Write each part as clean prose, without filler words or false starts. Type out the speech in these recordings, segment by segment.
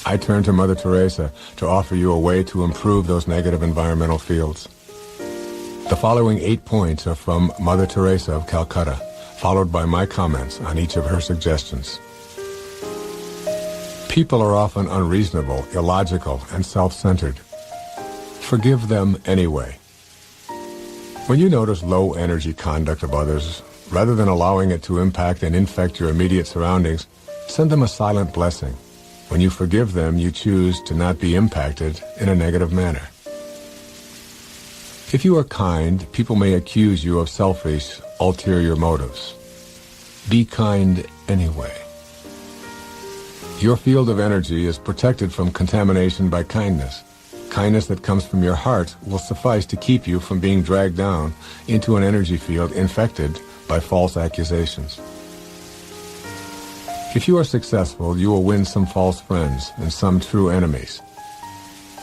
I turn to Mother Teresa to offer you a way to improve those negative environmental fields. The following 8 points are from Mother Teresa of Calcutta, followed by my comments on each of her suggestions. People are often unreasonable, illogical, and self-centered. Forgive them anyway. When you notice low-energy conduct of others, rather than allowing it to impact and infect your immediate surroundings, send them a silent blessing. When you forgive them, you choose to not be impacted in a negative manner. If you are kind, people may accuse you of selfish, ulterior motives. Be kind anyway. Your field of energy is protected from contamination by kindness. Kindness that comes from your heart will suffice to keep you from being dragged down into an energy field infected by false accusations. If you are successful, you will win some false friends and some true enemies.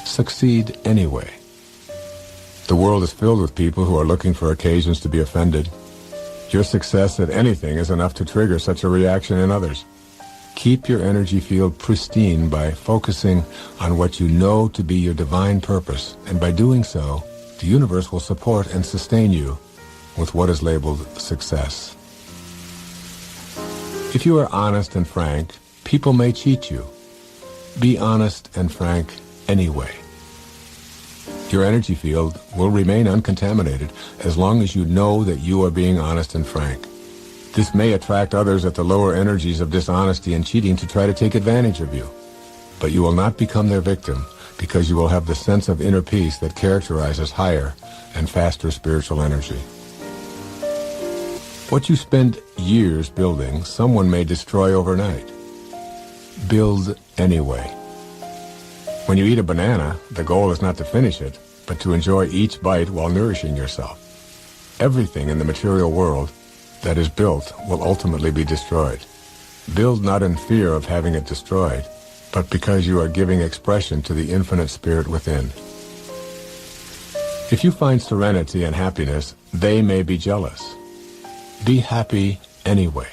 Succeed anyway. The world is filled with people who are looking for occasions to be offended. Your success at anything is enough to trigger such a reaction in others. Keep your energy field pristine by focusing on what you know to be your divine purpose, and by doing so, the universe will support and sustain you with what is labeled success. If you are honest and frank, people may cheat you. Be honest and frank anyway. Your energy field will remain uncontaminated as long as you know that you are being honest and frank. This may attract others at the lower energies of dishonesty and cheating to try to take advantage of you. But you will not become their victim because you will have the sense of inner peace that characterizes higher and faster spiritual energy. What you spend years building, someone may destroy overnight. Build anyway. When you eat a banana, the goal is not to finish it, but to enjoy each bite while nourishing yourself. Everything in the material world that is built will ultimately be destroyed. Build not in fear of having it destroyed, but because you are giving expression to the infinite spirit within. If you find serenity and happiness, they may be jealous. Be happy anyway.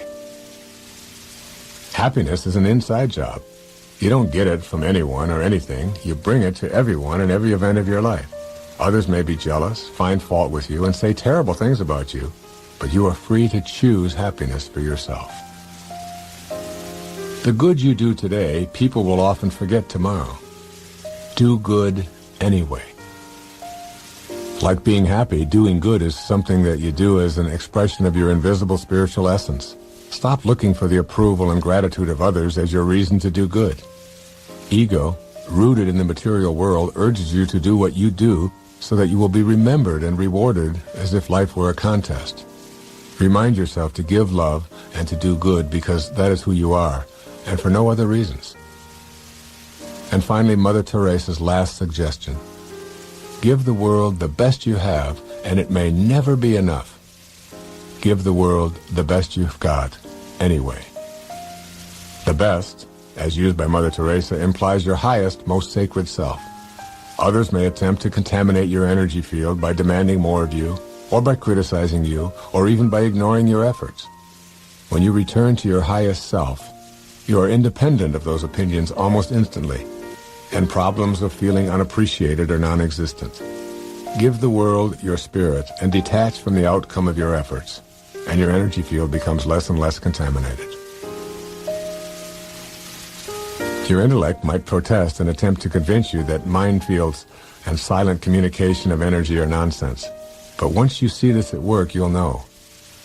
Happiness is an inside job. You don't get it from anyone or anything. You bring it to everyone in every event of your life. Others may be jealous, find fault with you, and say terrible things about you, but you are free to choose happiness for yourself. The good you do today, people will often forget tomorrow. Do good anyway. Like being happy, doing good is something that you do as an expression of your invisible spiritual essence. Stop looking for the approval and gratitude of others as your reason to do good. Ego, rooted in the material world, urges you to do what you do so that you will be remembered and rewarded as if life were a contest. Remind yourself to give love and to do good because that is who you are, and for no other reasons. And finally, Mother Teresa's last suggestion. Give the world the best you have, and it may never be enough. Give the world the best you've got, anyway. The best, as used by Mother Teresa, implies your highest, most sacred self. Others may attempt to contaminate your energy field by demanding more of you, or by criticizing you, or even by ignoring your efforts. When you return to your highest self, you are independent of those opinions almost instantly, and problems of feeling unappreciated are non-existent. Give the world your spirit and detach from the outcome of your efforts, and your energy field becomes less and less contaminated. Your intellect might protest and attempt to convince you that minefields and silent communication of energy are nonsense. But once you see this at work, you'll know.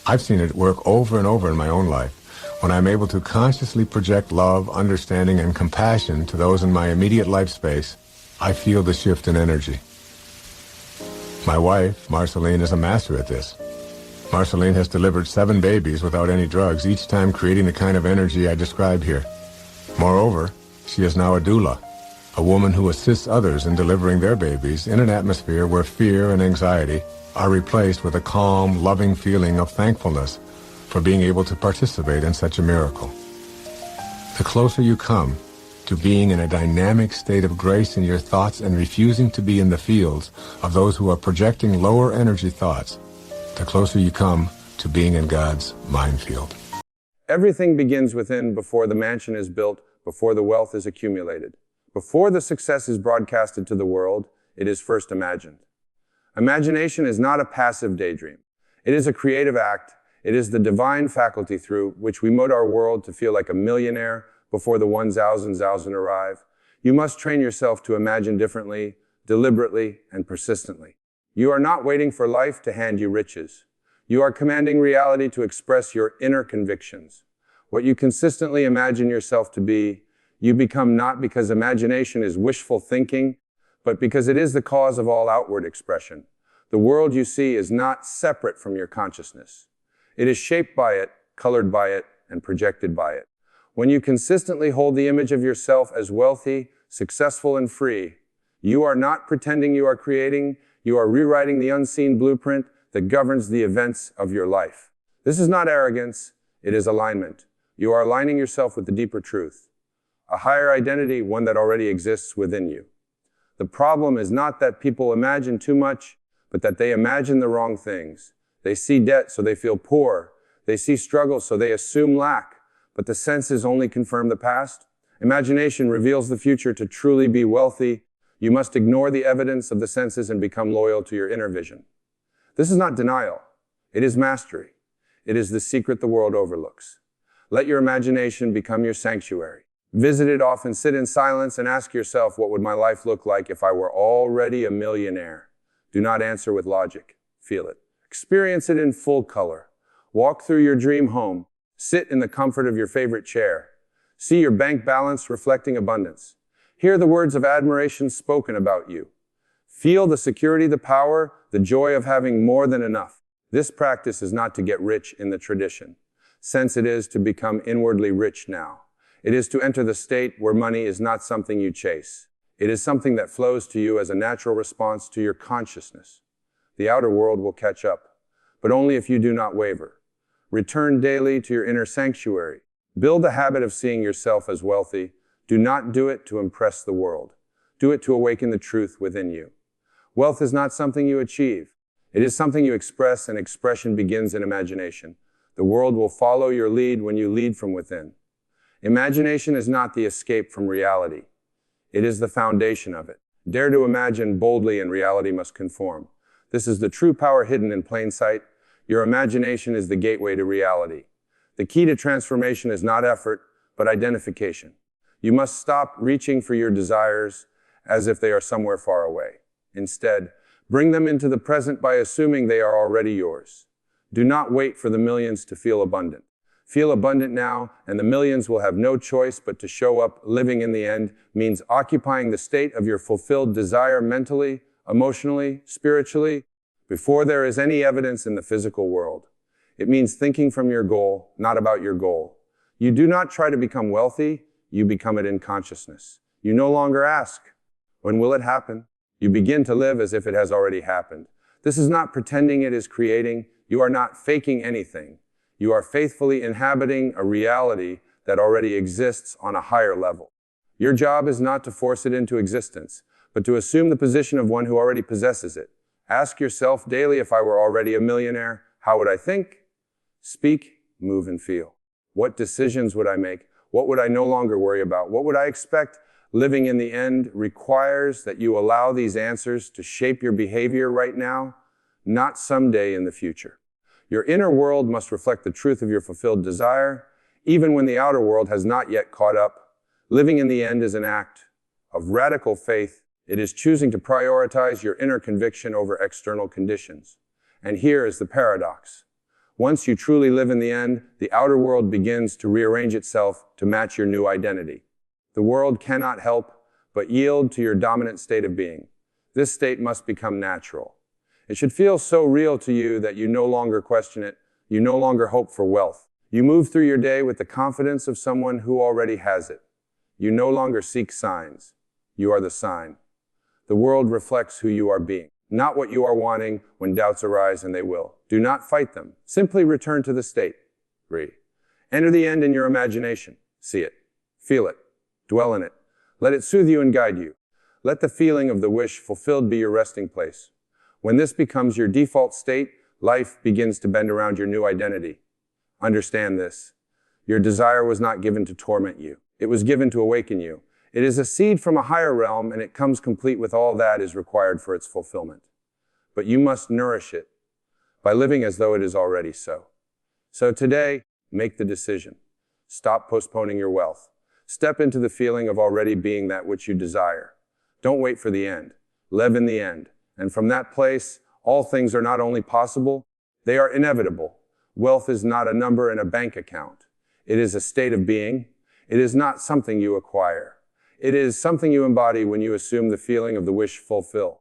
I've seen it work over and over in my own life. When I'm able to consciously project love, understanding, and compassion to those in my immediate life space, I feel the shift in energy. My wife, Marceline, is a master at this. Marceline has delivered 7 babies without any drugs, each time creating the kind of energy I describe here. Moreover, she is now a doula, a woman who assists others in delivering their babies in an atmosphere where fear and anxiety are replaced with a calm, loving feeling of thankfulness for being able to participate in such a miracle. The closer you come to being in a dynamic state of grace in your thoughts and refusing to be in the fields of those who are projecting lower energy thoughts, the closer you come to being in God's minefield. Everything begins within before the mansion is built, before the wealth is accumulated. Before the success is broadcasted to the world, it is first imagined. Imagination is not a passive daydream. It is a creative act. It is the divine faculty through which we mold our world to feel like a millionaire before the 1,000 arrive. You must train yourself to imagine differently, deliberately, and persistently. You are not waiting for life to hand you riches. You are commanding reality to express your inner convictions. What you consistently imagine yourself to be, you become, not because imagination is wishful thinking, but because it is the cause of all outward expression. The world you see is not separate from your consciousness. It is shaped by it, colored by it, and projected by it. When you consistently hold the image of yourself as wealthy, successful, and free, you are not pretending you are creating, you are rewriting the unseen blueprint that governs the events of your life. This is not arrogance, it is alignment. You are aligning yourself with the deeper truth, a higher identity, one that already exists within you. The problem is not that people imagine too much, but that they imagine the wrong things. They see debt, so they feel poor. They see struggle, so they assume lack. But the senses only confirm the past. Imagination reveals the future. To truly be wealthy, you must ignore the evidence of the senses and become loyal to your inner vision. This is not denial. It is mastery. It is the secret the world overlooks. Let your imagination become your sanctuary. Visit it often, sit in silence, and ask yourself, what would my life look like if I were already a millionaire? Do not answer with logic. Feel it. Experience it in full color. Walk through your dream home. Sit in the comfort of your favorite chair. See your bank balance reflecting abundance. Hear the words of admiration spoken about you. Feel the security, the power, the joy of having more than enough. This practice is not to get rich in the tradition, since it is to become inwardly rich now. It is to enter the state where money is not something you chase. It is something that flows to you as a natural response to your consciousness. The outer world will catch up, but only if you do not waver. Return daily to your inner sanctuary. Build the habit of seeing yourself as wealthy. Do not do it to impress the world. Do it to awaken the truth within you. Wealth is not something you achieve. It is something you express, and expression begins in imagination. The world will follow your lead when you lead from within. Imagination is not the escape from reality. It is the foundation of it. Dare to imagine boldly, and reality must conform. This is the true power hidden in plain sight. Your imagination is the gateway to reality. The key to transformation is not effort, but identification. You must stop reaching for your desires as if they are somewhere far away. Instead, bring them into the present by assuming they are already yours. Do not wait for the millions to feel abundant. Feel abundant now, and the millions will have no choice but to show up. Living in the end means occupying the state of your fulfilled desire mentally, emotionally, spiritually, before there is any evidence in the physical world. It means thinking from your goal, not about your goal. You do not try to become wealthy, you become it in consciousness. You no longer ask, when will it happen? You begin to live as if it has already happened. This is not pretending it is creating. You are not faking anything. You are faithfully inhabiting a reality that already exists on a higher level. Your job is not to force it into existence, but to assume the position of one who already possesses it. Ask yourself daily, if I were already a millionaire, how would I think, speak, move, and feel? What decisions would I make? What would I no longer worry about? What would I expect? Living in the end requires that you allow these answers to shape your behavior right now, not someday in the future. Your inner world must reflect the truth of your fulfilled desire, even when the outer world has not yet caught up. Living in the end is an act of radical faith. It is choosing to prioritize your inner conviction over external conditions. And here is the paradox. Once you truly live in the end, the outer world begins to rearrange itself to match your new identity. The world cannot help but yield to your dominant state of being. This state must become natural. It should feel so real to you that you no longer question it. You no longer hope for wealth. You move through your day with the confidence of someone who already has it. You no longer seek signs. You are the sign. The world reflects who you are being, not what you are wanting. When doubts arise, and they will, do not fight them. Simply return to the state. Enter the end in your imagination. See it. Feel it. Dwell in it. Let it soothe you and guide you. Let the feeling of the wish fulfilled be your resting place. When this becomes your default state, life begins to bend around your new identity. Understand this. Your desire was not given to torment you. It was given to awaken you. It is a seed from a higher realm, and it comes complete with all that is required for its fulfillment. But you must nourish it by living as though it is already so. So today, make the decision. Stop postponing your wealth. Step into the feeling of already being that which you desire. Don't wait for the end. Live in the end. And from that place, all things are not only possible, they are inevitable. Wealth is not a number in a bank account. It is a state of being. It is not something you acquire. It is something you embody when you assume the feeling of the wish fulfilled.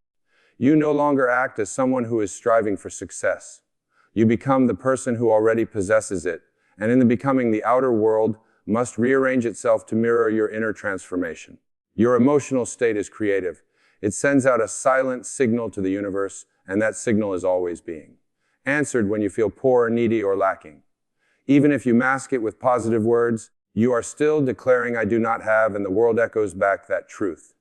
You no longer act as someone who is striving for success. You become the person who already possesses it, and in the becoming, the outer world must rearrange itself to mirror your inner transformation. Your emotional state is creative. It sends out a silent signal to the universe, and that signal is always being answered when you feel poor, needy, or lacking. Even if you mask it with positive words, you are still declaring, "I do not have," and the world echoes back that truth.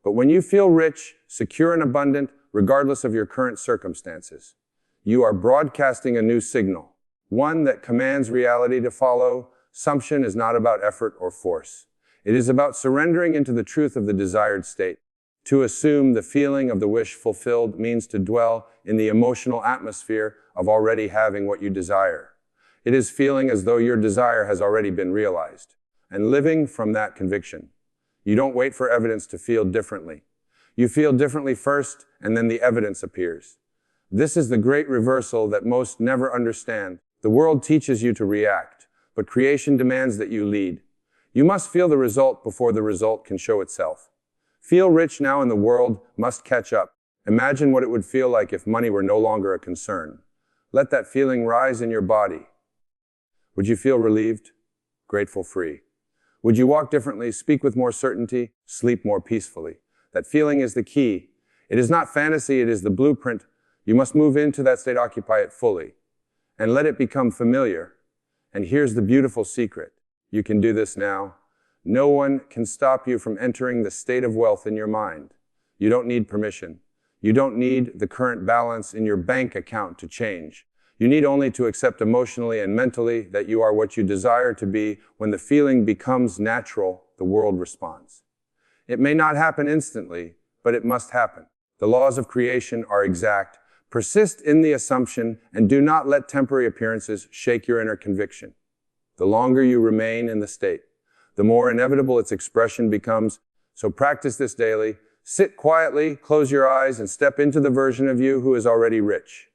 But when you feel rich, secure, and abundant, regardless of your current circumstances, you are broadcasting a new signal, one that commands reality to follow. Assumption is not about effort or force. It is about surrendering into the truth of the desired state. To assume the feeling of the wish fulfilled means to dwell in the emotional atmosphere of already having what you desire. It is feeling as though your desire has already been realized, and living from that conviction. You don't wait for evidence to feel differently. You feel differently first, and then the evidence appears. This is the great reversal that most never understand. The world teaches you to react, but creation demands that you lead. You must feel the result before the result can show itself. Feel rich now, and the world must catch up. Imagine what it would feel like if money were no longer a concern. Let that feeling rise in your body. Would you feel relieved, grateful, free? Would you walk differently, speak with more certainty, sleep more peacefully? That feeling is the key. It is not fantasy, it is the blueprint. You must move into that state, occupy it fully, and let it become familiar. And here's the beautiful secret. You can do this now. No one can stop you from entering the state of wealth in your mind. You don't need permission. You don't need the current balance in your bank account to change. You need only to accept emotionally and mentally that you are what you desire to be. When the feeling becomes natural, the world responds. It may not happen instantly, but it must happen. The laws of creation are exact. Persist in the assumption and do not let temporary appearances shake your inner conviction. The longer you remain in the state, the more inevitable its expression becomes. So practice this daily. Sit quietly, close your eyes, and step into the version of you who is already rich.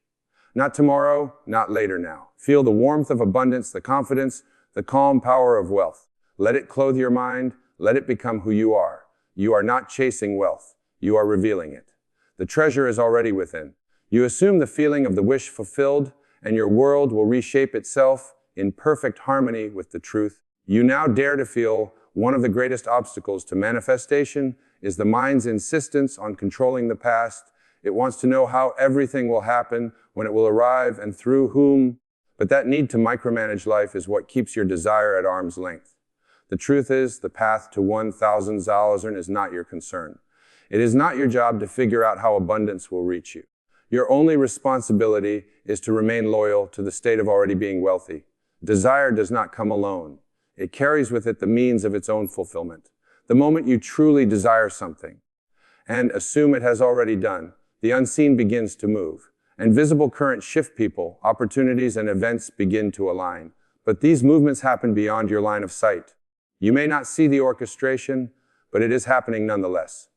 Not tomorrow, not later now. Feel the warmth of abundance, the confidence, the calm power of wealth. Let it clothe your mind. Let it become who you are. You are not chasing wealth. You are revealing it. The treasure is already within. You assume the feeling of the wish fulfilled, and your world will reshape itself in perfect harmony with the truth. You now dare to feel one of the greatest obstacles to manifestation is the mind's insistence on controlling the past. It wants to know how everything will happen, when it will arrive, and through whom. But that need to micromanage life is what keeps your desire at arm's length. The truth is, the path to $1,000 is not your concern. It is not your job to figure out how abundance will reach you. Your only responsibility is to remain loyal to the state of already being wealthy. Desire does not come alone. It carries with it the means of its own fulfillment. The moment you truly desire something and assume it has already done, the unseen begins to move, and visible currents shift people, opportunities, and events begin to align. But these movements happen beyond your line of sight. You may not see the orchestration, but it is happening nonetheless.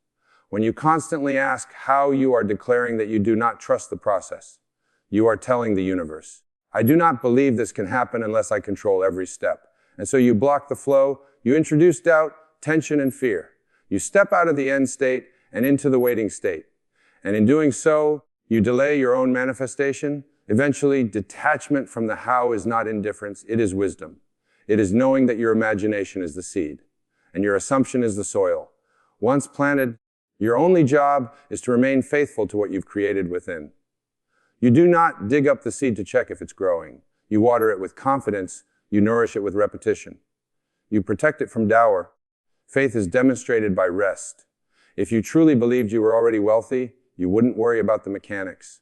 When you constantly ask how, you are declaring that you do not trust the process. You are telling the universe, "I do not believe this can happen unless I control every step." And so you block the flow, you introduce doubt, tension, and fear. You step out of the end state and into the waiting state. And in doing so, you delay your own manifestation. Eventually, detachment from the how is not indifference, it is wisdom. It is knowing that your imagination is the seed, and your assumption is the soil. Once planted, your only job is to remain faithful to what you've created within. You do not dig up the seed to check if it's growing. You water it with confidence. You nourish it with repetition. You protect it from dour. Faith is demonstrated by rest. If you truly believed you were already wealthy, you wouldn't worry about the mechanics.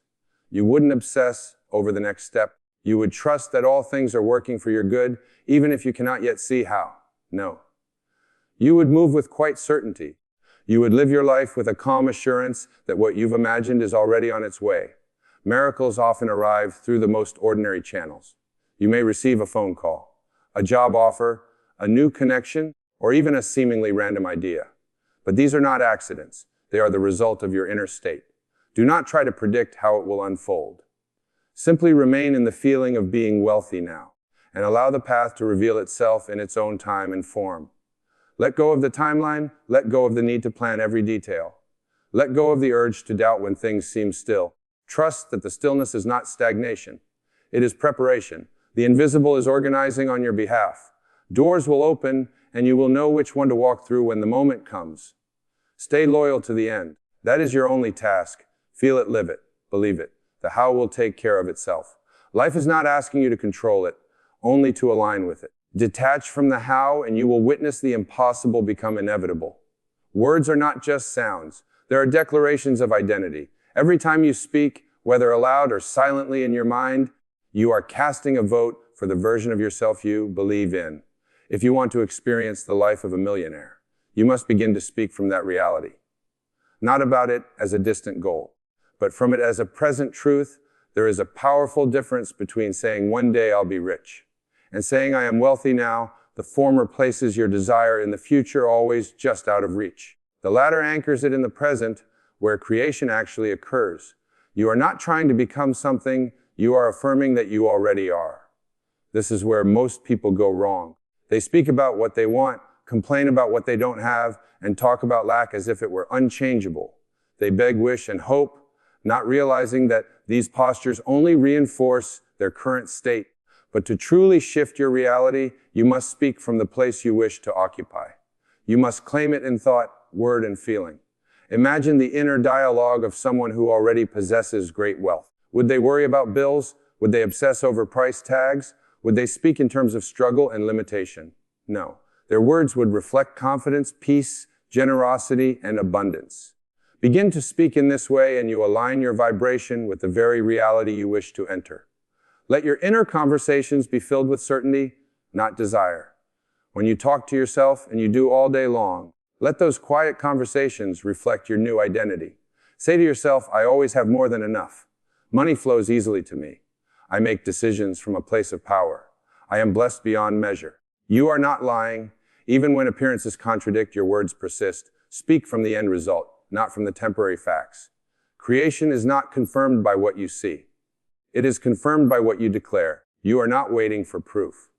You wouldn't obsess over the next step. You would trust that all things are working for your good, even if you cannot yet see how. No. You would move with quite certainty. You would live your life with a calm assurance that what you've imagined is already on its way. Miracles often arrive through the most ordinary channels. You may receive a phone call, a job offer, a new connection, or even a seemingly random idea. But these are not accidents. They are the result of your inner state. Do not try to predict how it will unfold. Simply remain in the feeling of being wealthy now, and allow the path to reveal itself in its own time and form. Let go of the timeline, let go of the need to plan every detail. Let go of the urge to doubt when things seem still. Trust that the stillness is not stagnation. It is preparation. The invisible is organizing on your behalf. Doors will open, and you will know which one to walk through when the moment comes. Stay loyal to the end. That is your only task. Feel it, live it, believe it. The how will take care of itself. Life is not asking you to control it, only to align with it. Detach from the how, and you will witness the impossible become inevitable. Words are not just sounds. There are declarations of identity. Every time you speak, whether aloud or silently in your mind, you are casting a vote for the version of yourself you believe in. If you want to experience the life of a millionaire, you must begin to speak from that reality. Not about it as a distant goal, but from it as a present truth. There is a powerful difference between saying one day I'll be rich and saying I am wealthy now. The former places your desire in the future, always just out of reach. The latter anchors it in the present, where creation actually occurs. You are not trying to become something, you are affirming that you already are. This is where most people go wrong. They speak about what they want, complain about what they don't have, and talk about lack as if it were unchangeable. They beg, wish, and hope, not realizing that these postures only reinforce their current state. But to truly shift your reality, you must speak from the place you wish to occupy. You must claim it in thought, word, and feeling. Imagine the inner dialogue of someone who already possesses great wealth. Would they worry about bills? Would they obsess over price tags? Would they speak in terms of struggle and limitation? No. Their words would reflect confidence, peace, generosity, and abundance. Begin to speak in this way, and you align your vibration with the very reality you wish to enter. Let your inner conversations be filled with certainty, not desire. When you talk to yourself, and you do all day long, let those quiet conversations reflect your new identity. Say to yourself, I always have more than enough. Money flows easily to me. I make decisions from a place of power. I am blessed beyond measure. You are not lying. Even when appearances contradict, your words persist. Speak from the end result, not from the temporary facts. Creation is not confirmed by what you see. It is confirmed by what you declare. You are not waiting for proof.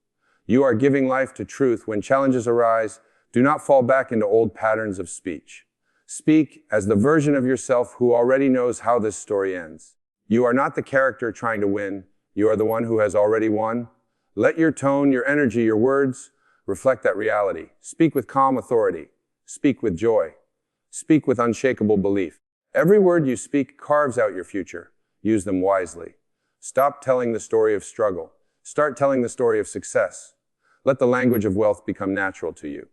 You are giving life to truth. When challenges arise, do not fall back into old patterns of speech. Speak as the version of yourself who already knows how this story ends. You are not the character trying to win. You are the one who has already won. Let your tone, your energy, your words reflect that reality. Speak with calm authority. Speak with joy. Speak with unshakable belief. Every word you speak carves out your future. Use them wisely. Stop telling the story of struggle. Start telling the story of success. Let the language of wealth become natural to you.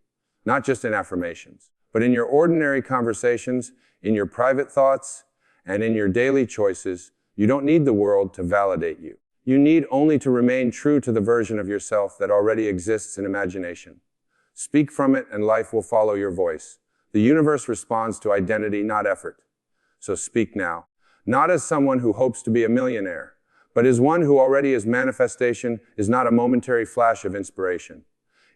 Not just in affirmations, but in your ordinary conversations, in your private thoughts, and in your daily choices. You don't need the world to validate you. You need only to remain true to the version of yourself that already exists in imagination. Speak from it, and life will follow your voice. The universe responds to identity, not effort. So speak now, not as someone who hopes to be a millionaire, but as one who already is. Manifestation is not a momentary flash of inspiration.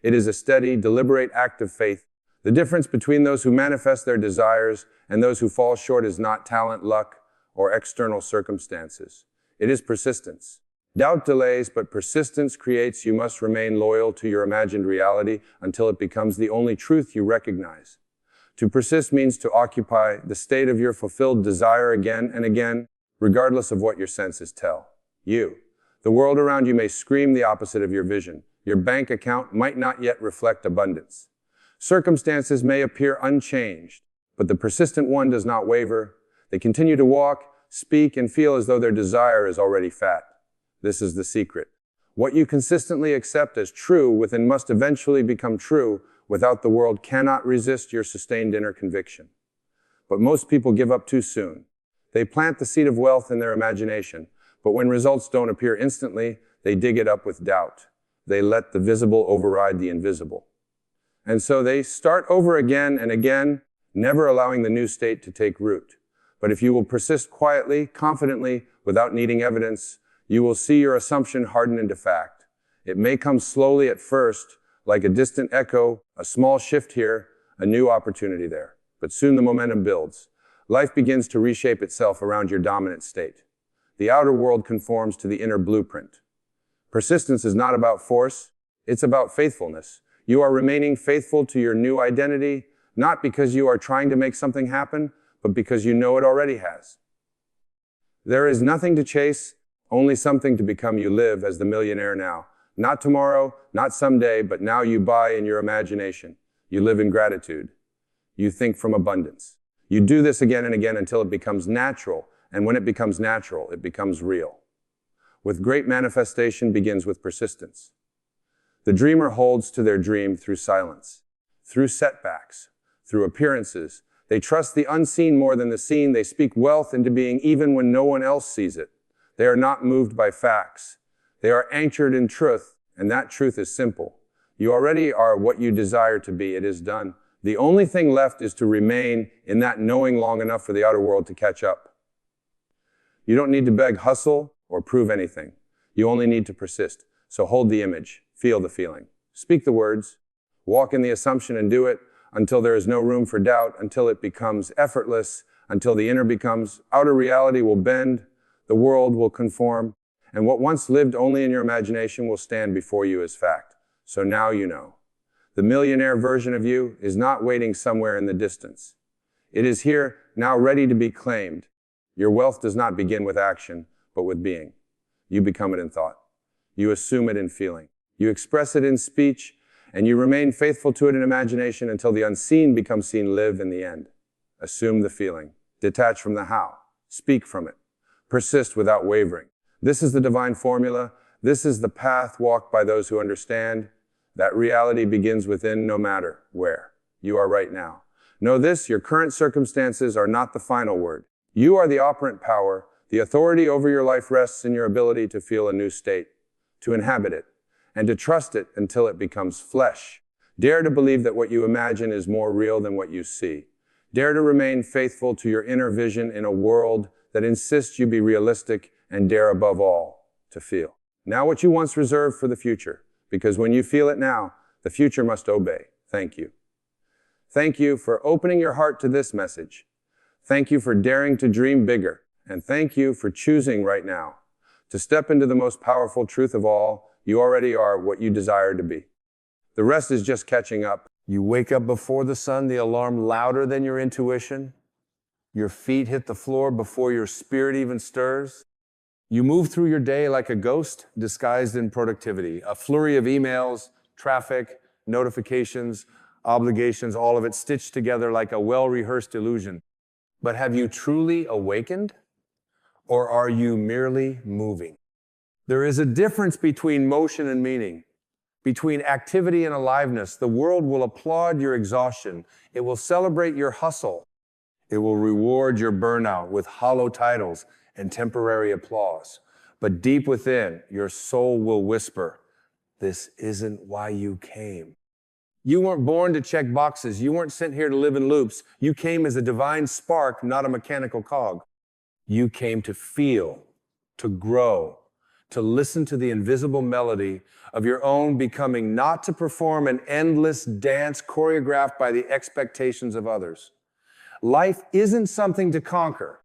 It is a steady, deliberate act of faith. The difference between those who manifest their desires and those who fall short is not talent, luck, or external circumstances. It is persistence. Doubt delays, but persistence creates. You must remain loyal to your imagined reality until it becomes the only truth you recognize. To persist means to occupy the state of your fulfilled desire again and again, regardless of what your senses tell you. The world around you may scream the opposite of your vision. Your bank account might not yet reflect abundance. Circumstances may appear unchanged, but the persistent one does not waver. They continue to walk, speak, and feel as though their desire is already fat. This is the secret. What you consistently accept as true within must eventually become true. Without, the world cannot resist your sustained inner conviction. But most people give up too soon. They plant the seed of wealth in their imagination, but when results don't appear instantly, they dig it up with doubt. They let the visible override the invisible. And so they start over again and again, never allowing the new state to take root. But if you will persist quietly, confidently, without needing evidence, you will see your assumption harden into fact. It may come slowly at first, like a distant echo, a small shift here, a new opportunity there. But soon the momentum builds. Life begins to reshape itself around your dominant state. The outer world conforms to the inner blueprint. Persistence is not about force, it's about faithfulness. You are remaining faithful to your new identity, not because you are trying to make something happen, but because you know it already has. There is nothing to chase, only something to become. You live as the millionaire now. Not tomorrow, not someday, but now you buy in your imagination. You live in gratitude. You think from abundance. You do this again and again until it becomes natural, and when it becomes natural, it becomes real. With great manifestation begins with persistence. The dreamer holds to their dream through silence, through setbacks, through appearances. They trust the unseen more than the seen. They speak wealth into being even when no one else sees it. They are not moved by facts. They are anchored in truth, and that truth is simple. You already are what you desire to be. It is done. The only thing left is to remain in that knowing long enough for the outer world to catch up. You don't need to beg, hustle, or prove anything. You only need to persist. So hold the image, feel the feeling, speak the words, walk in the assumption and do it until there is no room for doubt, until it becomes effortless, until the inner becomes outer. Reality will bend, the world will conform, and what once lived only in your imagination will stand before you as fact. So now you know. The millionaire version of you is not waiting somewhere in the distance. It is here, now ready to be claimed. Your wealth does not begin with action, but with being. You become it in thought. You assume it in feeling. You express it in speech, and you remain faithful to it in imagination until the unseen becomes seen. Live in the end. Assume the feeling. Detach from the how. Speak from it. Persist without wavering. This is the divine formula. This is the path walked by those who understand that reality begins within, no matter where you are right now. Know this, your current circumstances are not the final word. You are the operant power. The authority over your life rests in your ability to feel a new state, to inhabit it, and to trust it until it becomes flesh. Dare to believe that what you imagine is more real than what you see. Dare to remain faithful to your inner vision in a world that insists you be realistic, and dare above all to feel. Now what you once reserved for the future, because when you feel it now, the future must obey. Thank you. Thank you for opening your heart to this message. Thank you for daring to dream bigger. And thank you for choosing right now to step into the most powerful truth of all. You already are what you desire to be. The rest is just catching up. You wake up before the sun, the alarm louder than your intuition. Your feet hit the floor before your spirit even stirs. You move through your day like a ghost disguised in productivity. A flurry of emails, traffic, notifications, obligations, all of it stitched together like a well-rehearsed illusion. But have you truly awakened? Or are you merely moving? There is a difference between motion and meaning, between activity and aliveness. The world will applaud your exhaustion. It will celebrate your hustle. It will reward your burnout with hollow titles and temporary applause. But deep within, your soul will whisper, this isn't why you came. You weren't born to check boxes. You weren't sent here to live in loops. You came as a divine spark, not a mechanical cog. You came to feel, to grow, to listen to the invisible melody of your own becoming, not to perform an endless dance choreographed by the expectations of others. Life isn't something to conquer.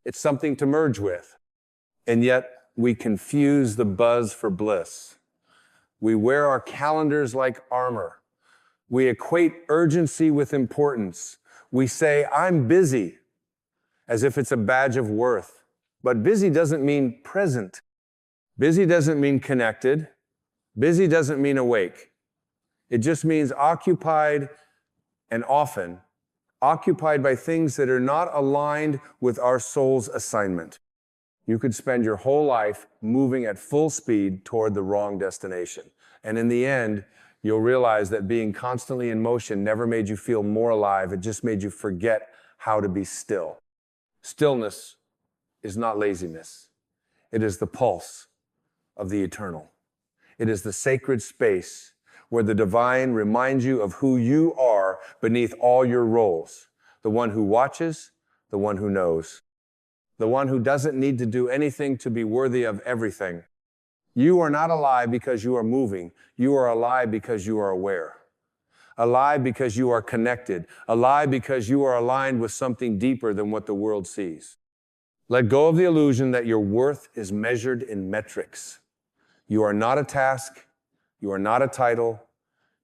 It's something to merge with. And yet, we confuse the buzz for bliss. We wear our calendars like armor. We equate urgency with importance. We say, I'm busy, as if it's a badge of worth. But busy doesn't mean present. Busy doesn't mean connected. Busy doesn't mean awake. It just means occupied, and often occupied by things that are not aligned with our soul's assignment. You could spend your whole life moving at full speed toward the wrong destination. And in the end, you'll realize that being constantly in motion never made you feel more alive. It just made you forget how to be still. Stillness is not laziness. It is the pulse of the eternal. It is the sacred space where the divine reminds you of who you are beneath all your roles. The one who watches, the one who knows, the one who doesn't need to do anything to be worthy of everything. You are not alive because you are moving. You are alive because you are aware. Alive because you are connected. Alive because you are aligned with something deeper than what the world sees. Let go of the illusion that your worth is measured in metrics. You are not a task. You are not a title.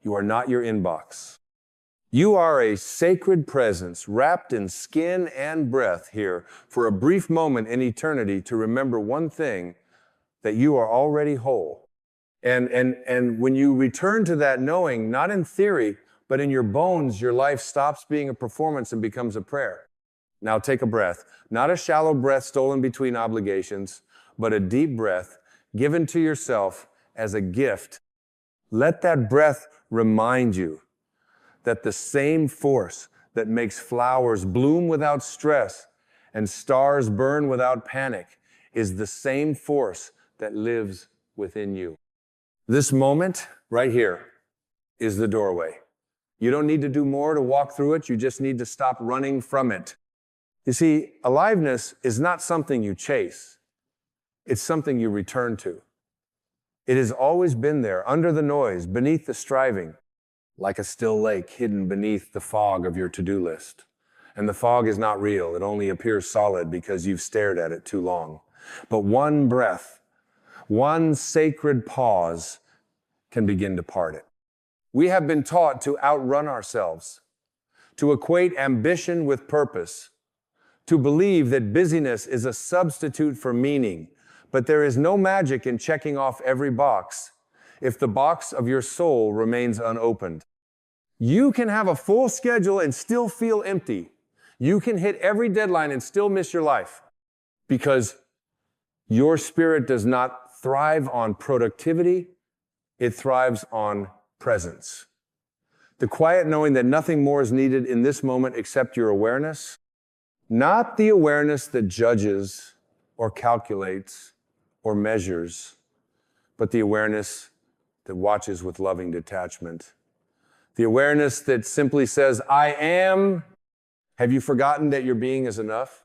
You are not your inbox. You are a sacred presence wrapped in skin and breath here for a brief moment in eternity to remember one thing, that you are already whole. And when you return to that knowing, not in theory, but in your bones, your life stops being a performance and becomes a prayer. Now take a breath. Not a shallow breath stolen between obligations, but a deep breath given to yourself as a gift. Let that breath remind you that the same force that makes flowers bloom without stress and stars burn without panic is the same force that lives within you. This moment right here is the doorway. You don't need to do more to walk through it. You just need to stop running from it. You see, aliveness is not something you chase. It's something you return to. It has always been there, under the noise, beneath the striving, like a still lake hidden beneath the fog of your to-do list. And the fog is not real. It only appears solid because you've stared at it too long. But one breath, one sacred pause can begin to part it. We have been taught to outrun ourselves, to equate ambition with purpose, to believe that busyness is a substitute for meaning. But there is no magic in checking off every box if the box of your soul remains unopened. You can have a full schedule and still feel empty. You can hit every deadline and still miss your life because your spirit does not thrive on productivity. It thrives on presence. The quiet knowing that nothing more is needed in this moment except your awareness, not the awareness that judges or calculates or measures, but the awareness that watches with loving detachment. The awareness that simply says, I am. Have you forgotten that your being is enough?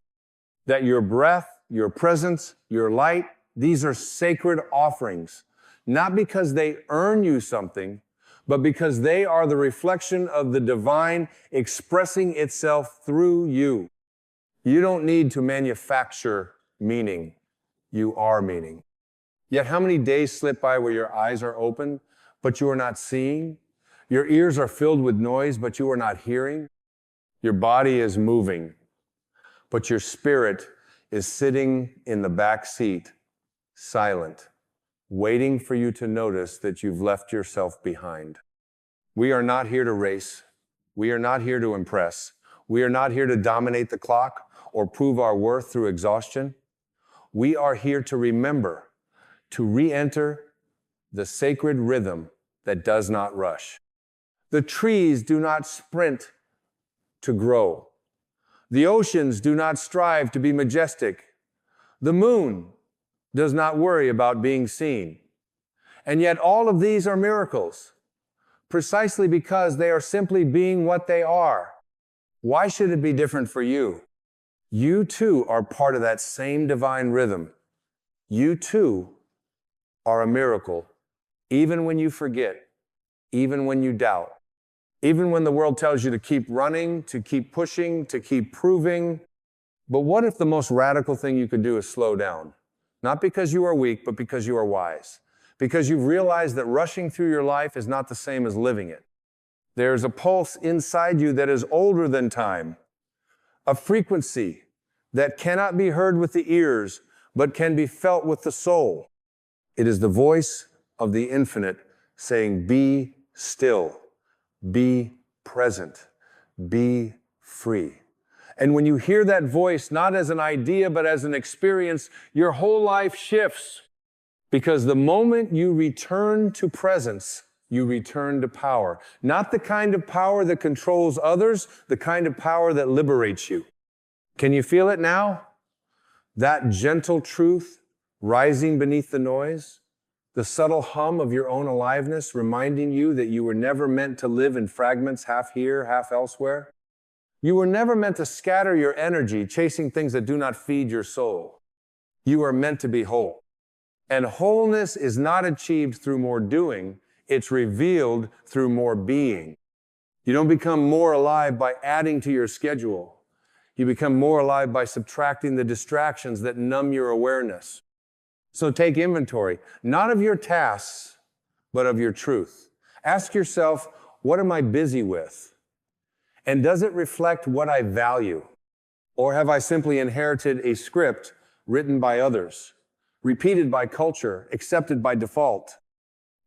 That your breath, your presence, your light, these are sacred offerings, not because they earn you something, but because they are the reflection of the divine expressing itself through you. You don't need to manufacture meaning. You are meaning. Yet how many days slip by where your eyes are open, but you are not seeing? Your ears are filled with noise, but you are not hearing? Your body is moving, but your spirit is sitting in the back seat, silent, waiting for you to notice that you've left yourself behind. We are not here to race. We are not here to impress. We are not here to dominate the clock or prove our worth through exhaustion. We are here to remember, to re-enter the sacred rhythm that does not rush. The trees do not sprint to grow. The oceans do not strive to be majestic. The moon does not worry about being seen. And yet all of these are miracles, precisely because they are simply being what they are. Why should it be different for you? You too are part of that same divine rhythm. You too are a miracle, even when you forget, even when you doubt, even when the world tells you to keep running, to keep pushing, to keep proving. But what if the most radical thing you could do is slow down? Not because you are weak, but because you are wise. Because you've realized that rushing through your life is not the same as living it. There's a pulse inside you that is older than time, a frequency that cannot be heard with the ears, but can be felt with the soul. It is the voice of the infinite saying, be still, be present, be free. And when you hear that voice, not as an idea, but as an experience, your whole life shifts. Because the moment you return to presence, you return to power. Not the kind of power that controls others, the kind of power that liberates you. Can you feel it now? That gentle truth rising beneath the noise? The subtle hum of your own aliveness reminding you that you were never meant to live in fragments, half here, half elsewhere. You were never meant to scatter your energy chasing things that do not feed your soul. You are meant to be whole. And wholeness is not achieved through more doing, it's revealed through more being. You don't become more alive by adding to your schedule. You become more alive by subtracting the distractions that numb your awareness. So take inventory, not of your tasks, but of your truth. Ask yourself, what am I busy with? And does it reflect what I value? Or have I simply inherited a script written by others, repeated by culture, accepted by default?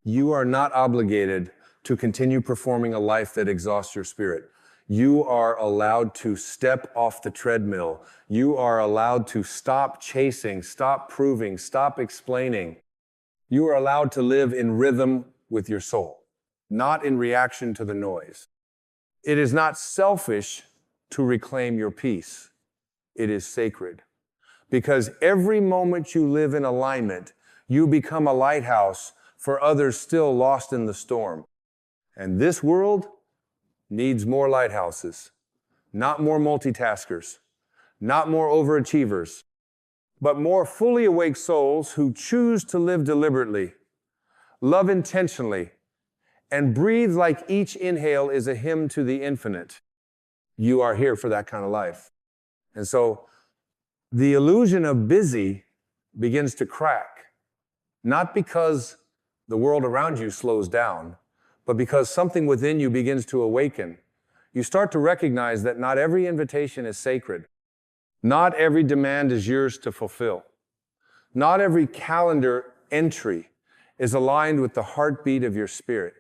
You are not obligated to continue performing a life that exhausts your spirit. You are allowed to step off the treadmill. You are allowed to stop chasing, stop proving, stop explaining. You are allowed to live in rhythm with your soul, not in reaction to the noise. It is not selfish to reclaim your peace. It is sacred. Because every moment you live in alignment, you become a lighthouse for others still lost in the storm. And this world needs more lighthouses, not more multitaskers, not more overachievers, but more fully awake souls who choose to live deliberately, love intentionally, and breathe like each inhale is a hymn to the infinite. You are here for that kind of life. And so the illusion of busy begins to crack, not because the world around you slows down, but because something within you begins to awaken. You start to recognize that not every invitation is sacred. Not every demand is yours to fulfill. Not every calendar entry is aligned with the heartbeat of your spirit.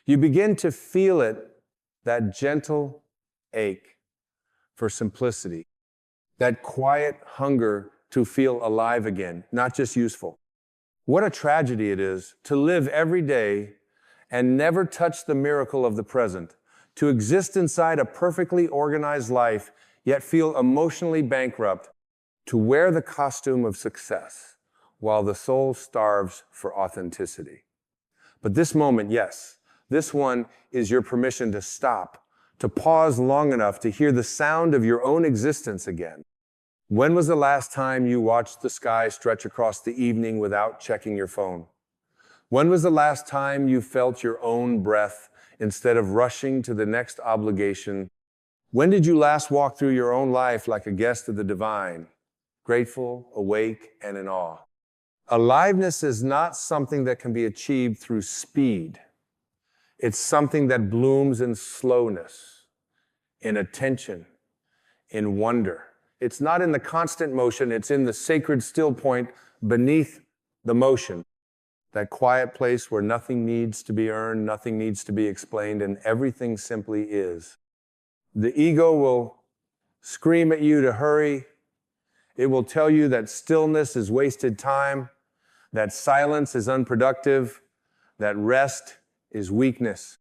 You begin to feel it, that gentle ache for simplicity, that quiet hunger to feel alive again, not just useful. What a tragedy it is to live every day and never touch the miracle of the present, to exist inside a perfectly organized life, yet feel emotionally bankrupt, to wear the costume of success while the soul starves for authenticity. But this moment, yes, this one is your permission to stop, to pause long enough to hear the sound of your own existence again. When was the last time you watched the sky stretch across the evening without checking your phone? When was the last time you felt your own breath instead of rushing to the next obligation? When did you last walk through your own life like a guest of the divine, grateful, awake, and in awe? Aliveness is not something that can be achieved through speed. It's something that blooms in slowness, in attention, in wonder. It's not in the constant motion, it's in the sacred still point beneath the motion. That quiet place where nothing needs to be earned, nothing needs to be explained, and everything simply is. The ego will scream at you to hurry. It will tell you that stillness is wasted time, that silence is unproductive, that rest is weakness.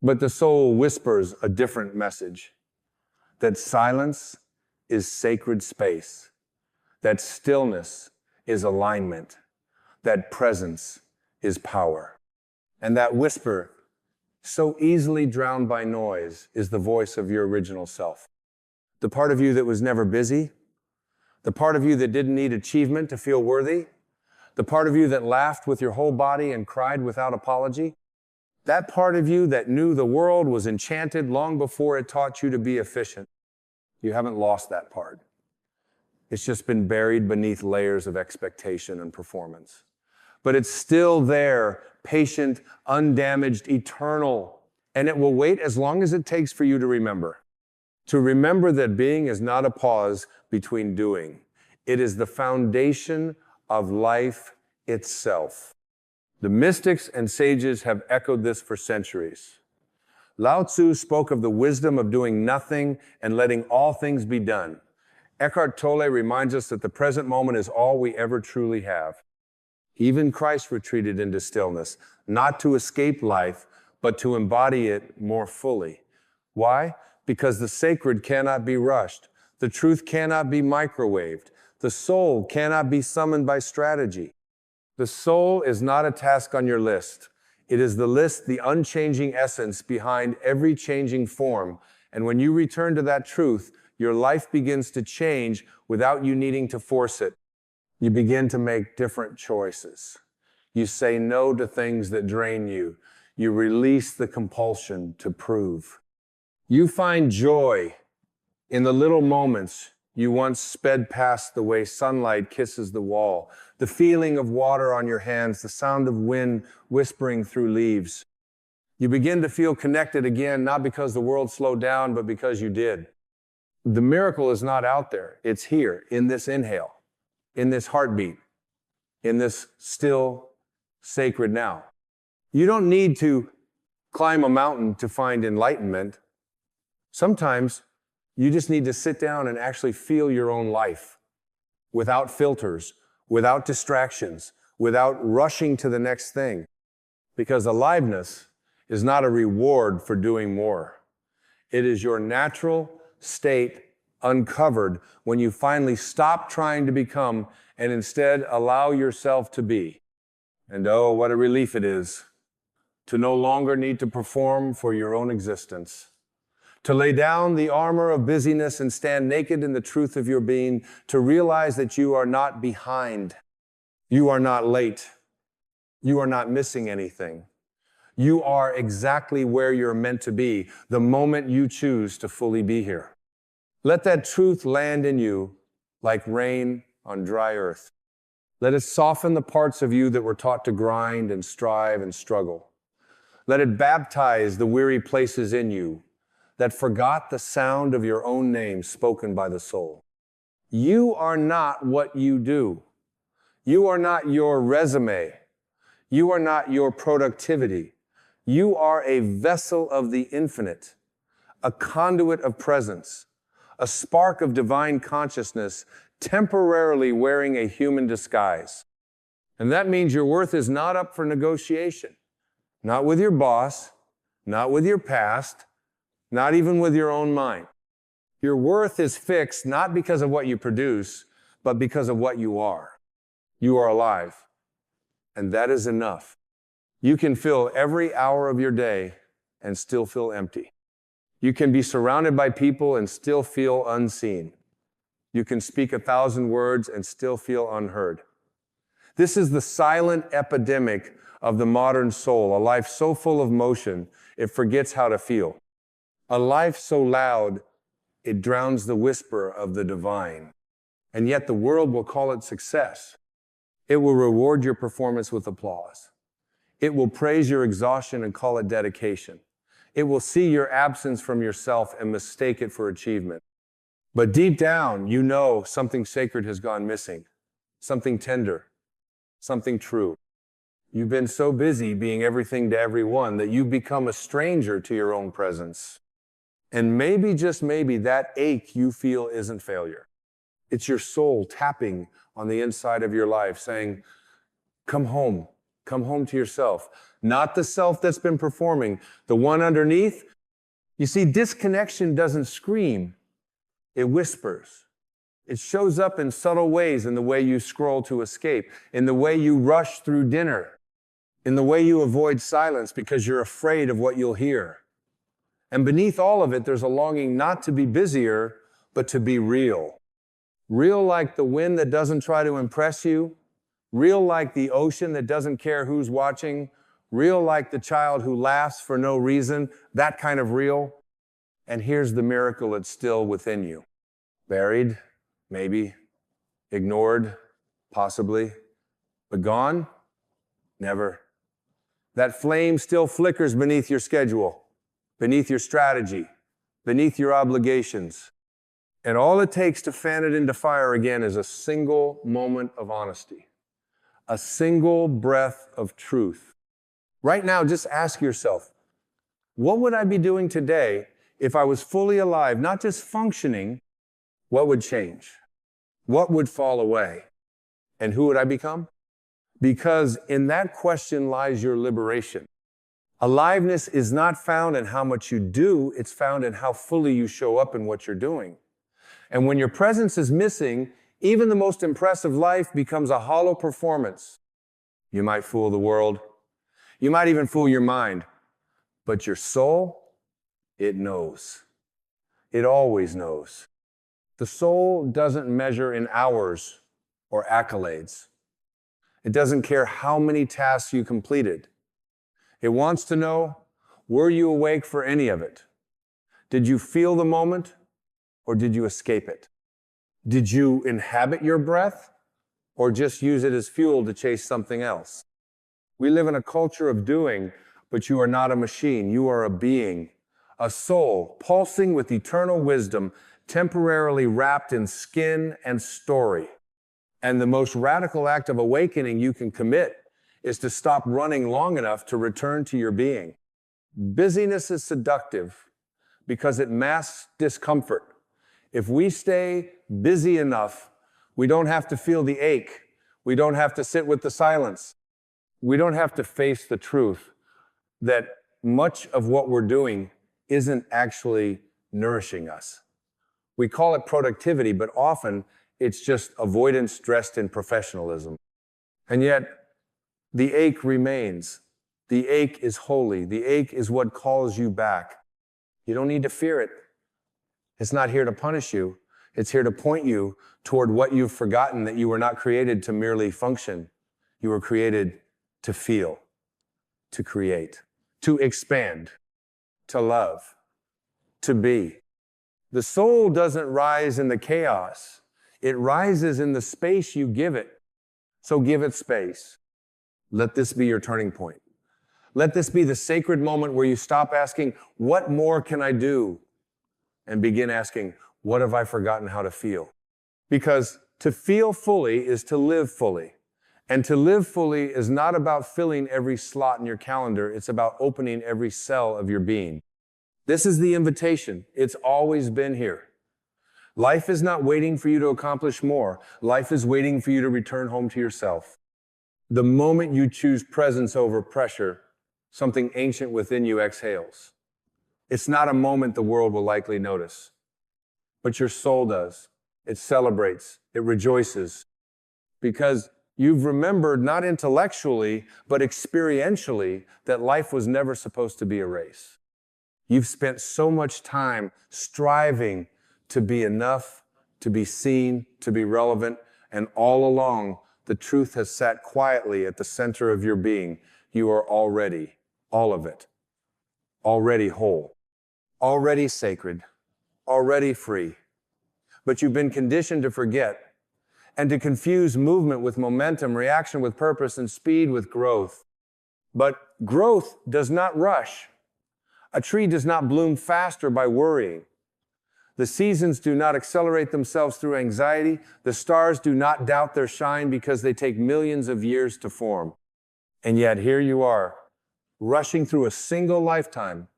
But the soul whispers a different message, that silence is sacred space, that stillness is alignment, that presence is power. And that whisper, so easily drowned by noise, is the voice of your original self. The part of you that was never busy, the part of you that didn't need achievement to feel worthy, the part of you that laughed with your whole body and cried without apology, that part of you that knew the world was enchanted long before it taught you to be efficient. You haven't lost that part. It's just been buried beneath layers of expectation and performance. But it's still there, patient, undamaged, eternal, and it will wait as long as it takes for you to remember. To remember that being is not a pause between doing. It is the foundation of life itself. The mystics and sages have echoed this for centuries. Lao Tzu spoke of the wisdom of doing nothing and letting all things be done. Eckhart Tolle reminds us that the present moment is all we ever truly have. Even Christ retreated into stillness, not to escape life, but to embody it more fully. Why? Because the sacred cannot be rushed. The truth cannot be microwaved. The soul cannot be summoned by strategy. The soul is not a task on your list. It is the list, the unchanging essence behind every changing form. And when you return to that truth, your life begins to change without you needing to force it. You begin to make different choices. You say no to things that drain you. You release the compulsion to prove. You find joy in the little moments you once sped past, the way sunlight kisses the wall, the feeling of water on your hands, the sound of wind whispering through leaves. You begin to feel connected again, not because the world slowed down, but because you did. The miracle is not out there. It's here, in this inhale, in this heartbeat, in this still, sacred now. You don't need to climb a mountain to find enlightenment. Sometimes you just need to sit down and actually feel your own life without filters, without distractions, without rushing to the next thing. Because aliveness is not a reward for doing more. It is your natural state uncovered when you finally stop trying to become and instead allow yourself to be. And oh, what a relief it is to no longer need to perform for your own existence. To lay down the armor of busyness and stand naked in the truth of your being, to realize that you are not behind, you are not late, you are not missing anything. You are exactly where you're meant to be the moment you choose to fully be here. Let that truth land in you like rain on dry earth. Let it soften the parts of you that were taught to grind and strive and struggle. Let it baptize the weary places in you that forgot the sound of your own name spoken by the soul. You are not what you do. You are not your resume. You are not your productivity. You are a vessel of the infinite, a conduit of presence, a spark of divine consciousness temporarily wearing a human disguise. And that means your worth is not up for negotiation. Not with your boss, not with your past, not even with your own mind. Your worth is fixed not because of what you produce, but because of what you are. You are alive, and that is enough. You can fill every hour of your day and still feel empty. You can be surrounded by people and still feel unseen. You can speak 1,000 words and still feel unheard. This is the silent epidemic of the modern soul, a life so full of motion, it forgets how to feel. A life so loud, it drowns the whisper of the divine. And yet the world will call it success. It will reward your performance with applause. It will praise your exhaustion and call it dedication. It will see your absence from yourself and mistake it for achievement. But deep down, you know something sacred has gone missing, something tender, something true. You've been so busy being everything to everyone that you've become a stranger to your own presence. And maybe, just maybe, that ache you feel isn't failure. It's your soul tapping on the inside of your life saying, come home to yourself. Not the self that's been performing, the one underneath. You see, disconnection doesn't scream, it whispers. It shows up in subtle ways, in the way you scroll to escape, in the way you rush through dinner, in the way you avoid silence because you're afraid of what you'll hear. And beneath all of it, there's a longing not to be busier, but to be real. Real like the wind that doesn't try to impress you. Real like the ocean that doesn't care who's watching. Real like the child who laughs for no reason. That kind of real. And here's the miracle, it's still within you. Buried, maybe. Ignored, possibly. But gone? Never. That flame still flickers beneath your schedule, beneath your strategy, beneath your obligations. And all it takes to fan it into fire again is a single moment of honesty, a single breath of truth. Right now, just ask yourself, what would I be doing today if I was fully alive, not just functioning? What would change? What would fall away? And who would I become? Because in that question lies your liberation. Aliveness is not found in how much you do, it's found in how fully you show up in what you're doing. And when your presence is missing, even the most impressive life becomes a hollow performance. You might fool the world. You might even fool your mind. But your soul, it knows. It always knows. The soul doesn't measure in hours or accolades. It doesn't care how many tasks you completed. It wants to know, were you awake for any of it? Did you feel the moment or did you escape it? Did you inhabit your breath or just use it as fuel to chase something else? We live in a culture of doing, but you are not a machine. You are a being, a soul pulsing with eternal wisdom, temporarily wrapped in skin and story. And the most radical act of awakening you can commit is to stop running long enough to return to your being. Busyness is seductive because it masks discomfort. If we stay busy enough, we don't have to feel the ache. We don't have to sit with the silence. We don't have to face the truth that much of what we're doing isn't actually nourishing us. We call it productivity, but often it's just avoidance dressed in professionalism. And yet, the ache remains. The ache is holy. The ache is what calls you back. You don't need to fear it. It's not here to punish you. It's here to point you toward what you've forgotten, that you were not created to merely function. You were created to feel, to create, to expand, to love, to be. The soul doesn't rise in the chaos. It rises in the space you give it. So give it space. Let this be your turning point. Let this be the sacred moment where you stop asking, what more can I do? And begin asking, what have I forgotten how to feel? Because to feel fully is to live fully. And to live fully is not about filling every slot in your calendar. It's about opening every cell of your being. This is the invitation. It's always been here. Life is not waiting for you to accomplish more. Life is waiting for you to return home to yourself. The moment you choose presence over pressure, something ancient within you exhales. It's not a moment the world will likely notice, but your soul does. It celebrates, it rejoices, because you've remembered not intellectually, but experientially that life was never supposed to be a race. You've spent so much time striving to be enough, to be seen, to be relevant, and all along, the truth has sat quietly at the center of your being. You are already, all of it, already whole, already sacred, already free. But you've been conditioned to forget and to confuse movement with momentum, reaction with purpose, and speed with growth. But growth does not rush. A tree does not bloom faster by worrying. The seasons do not accelerate themselves through anxiety. The stars do not doubt their shine because they take millions of years to form. And yet here you are, rushing through a single lifetime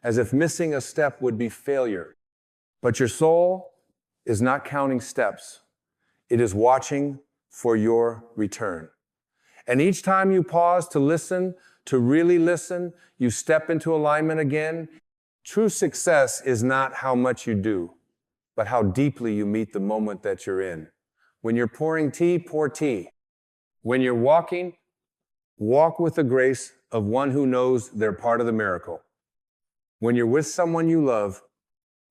as if missing a step would be failure. But your soul is not counting steps. It is watching for your return. And each time you pause to listen, to really listen, you step into alignment again. True success is not how much you do, but how deeply you meet the moment that you're in. When you're pouring tea, pour tea. When you're walking, walk with the grace of one who knows they're part of the miracle. When you're with someone you love,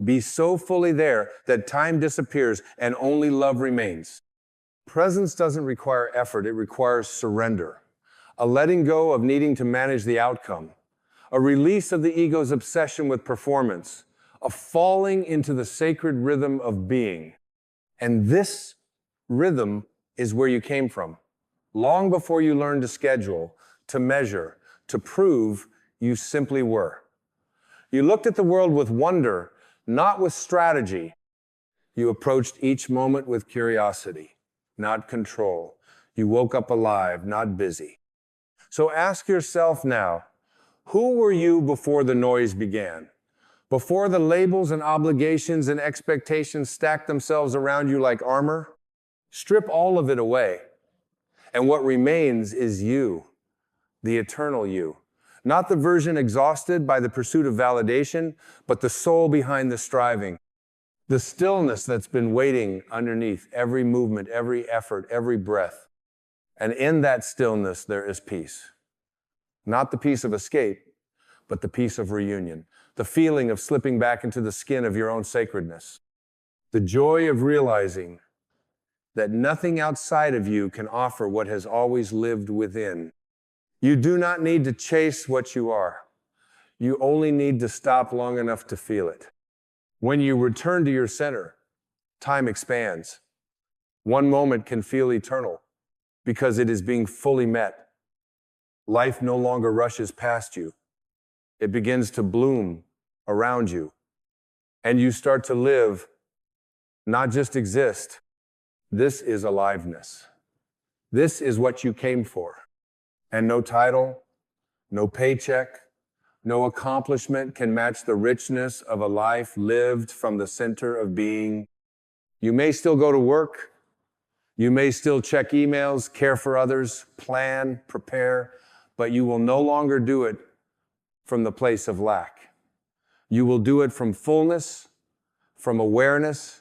be so fully there that time disappears and only love remains. Presence doesn't require effort, it requires surrender. A letting go of needing to manage the outcome. A release of the ego's obsession with performance. A falling into the sacred rhythm of being. And this rhythm is where you came from. Long before you learned to schedule, to measure, to prove, you simply were. You looked at the world with wonder, not with strategy. You approached each moment with curiosity, not control. You woke up alive, not busy. So ask yourself now, who were you before the noise began? Before the labels and obligations and expectations stacked themselves around you like armor? Strip all of it away. And what remains is you, the eternal you. Not the version exhausted by the pursuit of validation, but the soul behind the striving. The stillness that's been waiting underneath every movement, every effort, every breath. And in that stillness, there is peace. Not the peace of escape, but the peace of reunion. The feeling of slipping back into the skin of your own sacredness. The joy of realizing that nothing outside of you can offer what has always lived within. You do not need to chase what you are. You only need to stop long enough to feel it. When you return to your center, time expands. One moment can feel eternal because it is being fully met. Life no longer rushes past you. It begins to bloom around you. And you start to live, not just exist. This is aliveness. This is what you came for. And no title, no paycheck, no accomplishment can match the richness of a life lived from the center of being. You may still go to work. You may still check emails, care for others, plan, prepare, but you will no longer do it from the place of lack. You will do it from fullness, from awareness,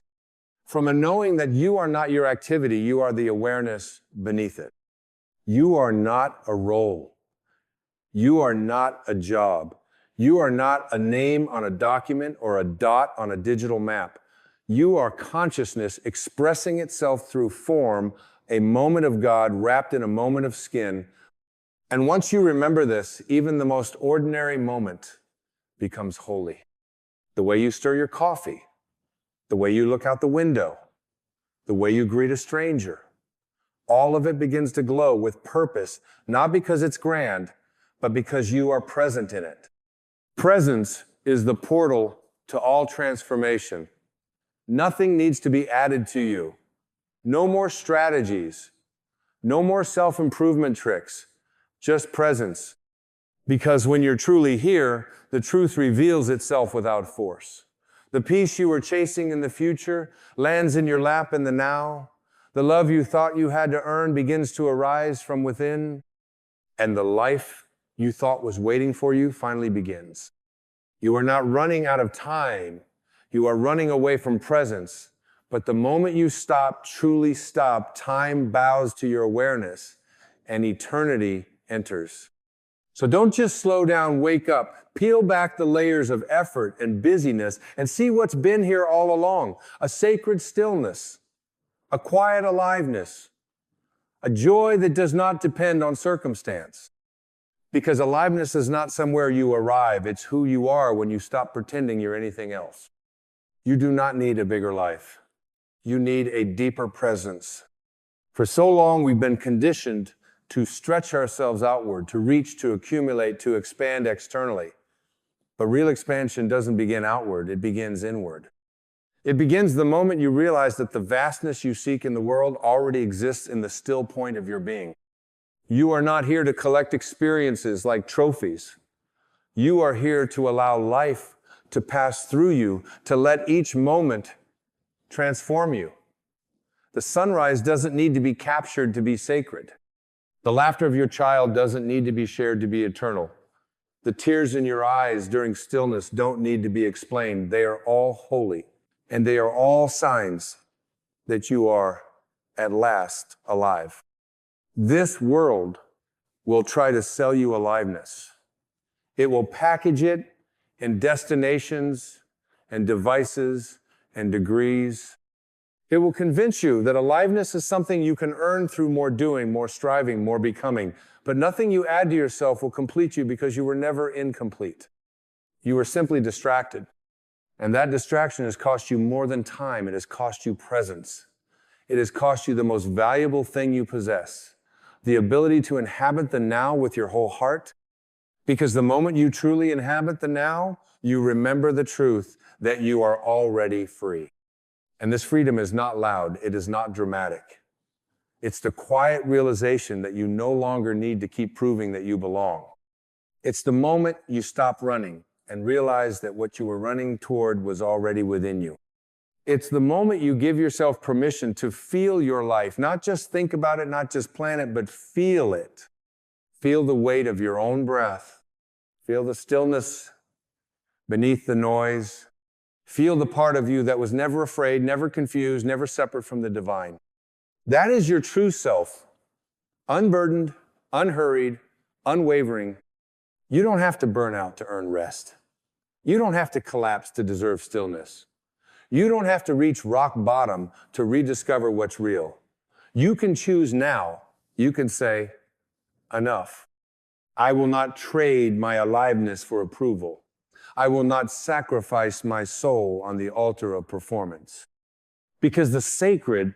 from a knowing that you are not your activity, you are the awareness beneath it. You are not a role. You are not a job. You are not a name on a document or a dot on a digital map. You are consciousness expressing itself through form, a moment of God wrapped in a moment of skin. And once you remember this, even the most ordinary moment becomes holy. The way you stir your coffee, the way you look out the window, the way you greet a stranger, all of it begins to glow with purpose, not because it's grand, but because you are present in it. Presence is the portal to all transformation. Nothing needs to be added to you. No more strategies. No more self-improvement tricks. Just presence. Because when you're truly here, the truth reveals itself without force. The peace you were chasing in the future lands in your lap in the now. The love you thought you had to earn begins to arise from within. And the life you thought was waiting for you finally begins. You are not running out of time. You are running away from presence. But the moment you stop, truly stop, time bows to your awareness and eternity enters. So don't just slow down, wake up, peel back the layers of effort and busyness and see what's been here all along. A sacred stillness, a quiet aliveness, a joy that does not depend on circumstance. Because aliveness is not somewhere you arrive, it's who you are when you stop pretending you're anything else. You do not need a bigger life. You need a deeper presence. For so long, we've been conditioned to stretch ourselves outward, to reach, to accumulate, to expand externally. But real expansion doesn't begin outward, it begins inward. It begins the moment you realize that the vastness you seek in the world already exists in the still point of your being. You are not here to collect experiences like trophies. You are here to allow life to pass through you, to let each moment transform you. The sunrise doesn't need to be captured to be sacred. The laughter of your child doesn't need to be shared to be eternal. The tears in your eyes during stillness don't need to be explained. They are all holy, and they are all signs that you are at last alive. This world will try to sell you aliveness. It will package it in destinations and devices and degrees. It will convince you that aliveness is something you can earn through more doing, more striving, more becoming. But nothing you add to yourself will complete you because you were never incomplete. You were simply distracted. And that distraction has cost you more than time. It has cost you presence. It has cost you the most valuable thing you possess, the ability to inhabit the now with your whole heart. Because the moment you truly inhabit the now, you remember the truth that you are already free. And this freedom is not loud. It is not dramatic. It's the quiet realization that you no longer need to keep proving that you belong. It's the moment you stop running and realize that what you were running toward was already within you. It's the moment you give yourself permission to feel your life, not just think about it, not just plan it, but feel it. Feel the weight of your own breath. Feel the stillness beneath the noise. Feel the part of you that was never afraid, never confused, never separate from the divine. That is your true self. Unburdened, unhurried, unwavering. You don't have to burn out to earn rest. You don't have to collapse to deserve stillness. You don't have to reach rock bottom to rediscover what's real. You can choose now. You can say, enough. I will not trade my aliveness for approval. I will not sacrifice my soul on the altar of performance. Because the sacred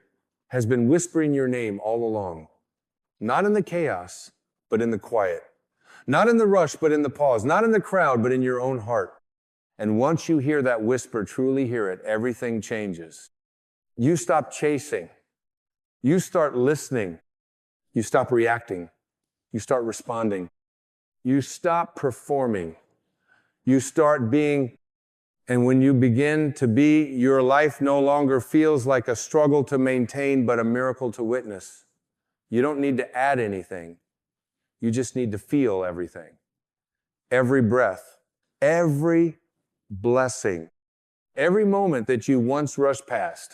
has been whispering your name all along. Not in the chaos, but in the quiet. Not in the rush, but in the pause. Not in the crowd, but in your own heart. And once you hear that whisper, truly hear it, everything changes. You stop chasing. You start listening. You stop reacting. You start responding. You stop performing. You start being. And when you begin to be, your life no longer feels like a struggle to maintain, but a miracle to witness. You don't need to add anything. You just need to feel everything. Every breath, every blessing, every moment that you once rushed past.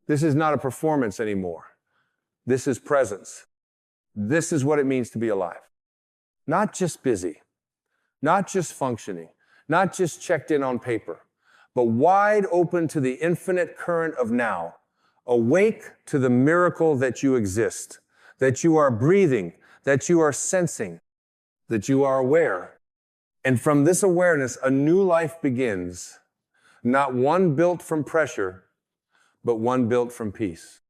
This is not a performance anymore. This is presence. This is what it means to be alive. Not just busy, not just functioning, not just checked in on paper, but wide open to the infinite current of now, awake to the miracle that you exist, that you are breathing, that you are sensing, that you are aware. And from this awareness, a new life begins, not one built from pressure, but one built from peace.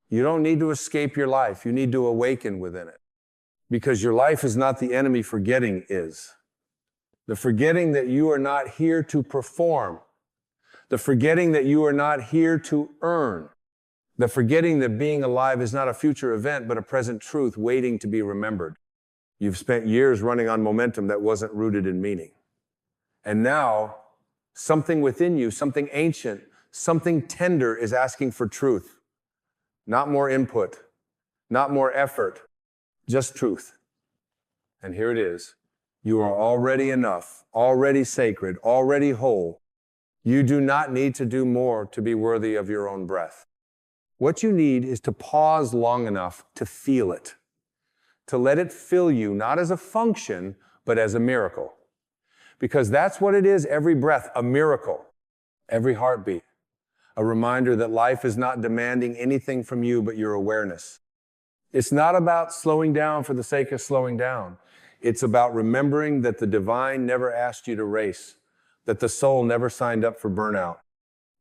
You don't need to escape your life. You need to awaken within it. Because your life is not the enemy, forgetting is. The forgetting that you are not here to perform. The forgetting that you are not here to earn. The forgetting that being alive is not a future event, but a present truth waiting to be remembered. You've spent years running on momentum that wasn't rooted in meaning. And now, something within you, something ancient, something tender is asking for truth. Not more input, not more effort, just truth. And here it is. You are already enough, already sacred, already whole. You do not need to do more to be worthy of your own breath. What you need is to pause long enough to feel it, to let it fill you, not as a function, but as a miracle. Because that's what it is, every breath, a miracle, every heartbeat, a reminder that life is not demanding anything from you but your awareness. It's not about slowing down for the sake of slowing down. It's about remembering that the divine never asked you to race, that the soul never signed up for burnout,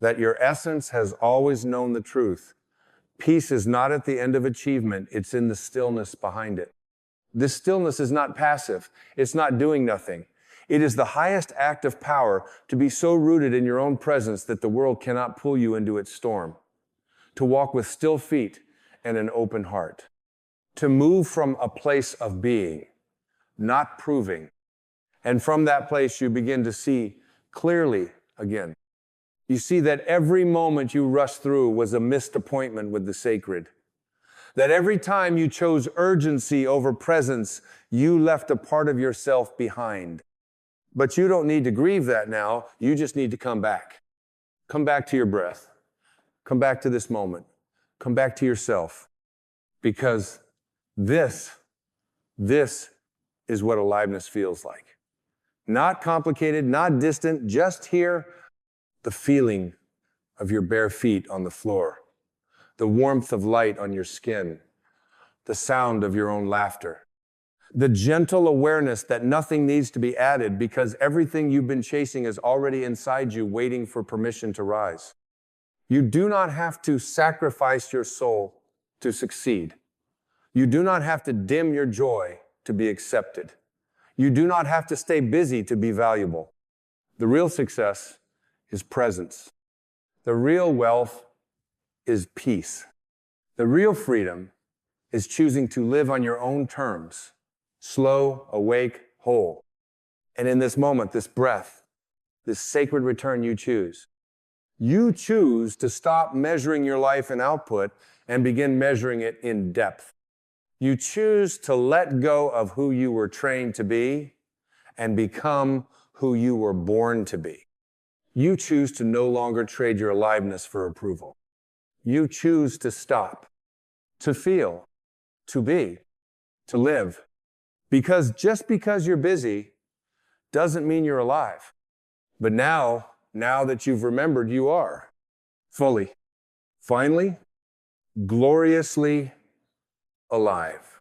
that your essence has always known the truth. Peace is not at the end of achievement, it's in the stillness behind it. This stillness is not passive, it's not doing nothing. It is the highest act of power to be so rooted in your own presence that the world cannot pull you into its storm. To walk with still feet and an open heart. To move from a place of being, not proving. And from that place you begin to see clearly again. You see that every moment you rushed through was a missed appointment with the sacred. That every time you chose urgency over presence, you left a part of yourself behind. But you don't need to grieve that now. You just need to come back. Come back to your breath. Come back to this moment. Come back to yourself. Because this is what aliveness feels like. Not complicated, not distant, just here. The feeling of your bare feet on the floor. The warmth of light on your skin. The sound of your own laughter. The gentle awareness that nothing needs to be added because everything you've been chasing is already inside you, waiting for permission to rise. You do not have to sacrifice your soul to succeed. You do not have to dim your joy to be accepted. You do not have to stay busy to be valuable. The real success is presence. The real wealth is peace. The real freedom is choosing to live on your own terms. Slow, awake, whole. And in this moment, this breath, this sacred return you choose. You choose to stop measuring your life in output and begin measuring it in depth. You choose to let go of who you were trained to be and become who you were born to be. You choose to no longer trade your aliveness for approval. You choose to stop, to feel, to be. to live. Because just because you're busy doesn't mean you're alive. But now that you've remembered, you are fully, finally, gloriously alive.